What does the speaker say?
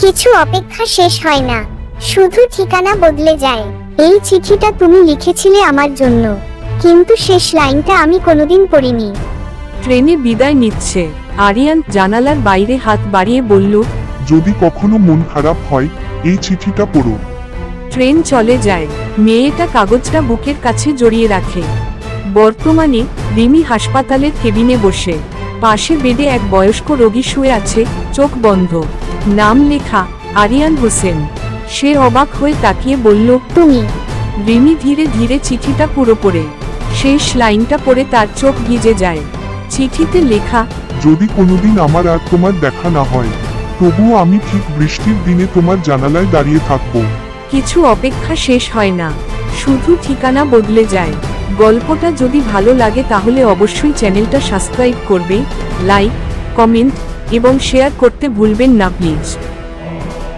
কিছু অপেক্ষা শেষ হয় না, শুধু ঠিকানা বদলে যায়। এই চিঠিটা তুমি লিখেছিলে আমার জন্য, কিন্তু শেষ লাইনটা আমি কোনোদিন পড়িনি। ট্রেনে বিদায় নিচ্ছে। আরিয়ান জানালার বাইরে হাত বাড়িয়ে বলল, যদি কখনো মন খারাপ হয় এই চিঠিটা পড়ো। ট্রেন চলে যায়। মেয়েটা কাগজটা বুকের কাছে জড়িয়ে রাখে। বর্তমানে রিমি হাসপাতালের কেবিনে বসে। পাশে বেডে এক বয়স্ক রোগী শুয়ে আছে, চোখ বন্ধ। নাম লেখা আরিয়ান হোসেন। সে অবাক হয়ে তাকিয়ে বলল, তুমি? রিমি ধীরে ধীরে চিঠিটা পুরো পড়ে। শেষ লাইনটা পড়ে তার চোখ ভিজে যায়। চিঠিতে লেখা, যদি কোনোদিন আমার আর তোমার দেখা না হয়, তবুও আমি ঠিক বৃষ্টির দিনে তোমার জানালায় দাঁড়িয়ে থাকবো। কিছু অপেক্ষা শেষ হয় না, শুধু ঠিকানা বদলে যায়। গল্পটা যদি ভালো লাগে তাহলে অবশ্যই চ্যানেলটা সাবস্ক্রাইব করবে, লাইক, কমেন্ট এবং শেয়ার করতে ভুলবেন না প্লিজ।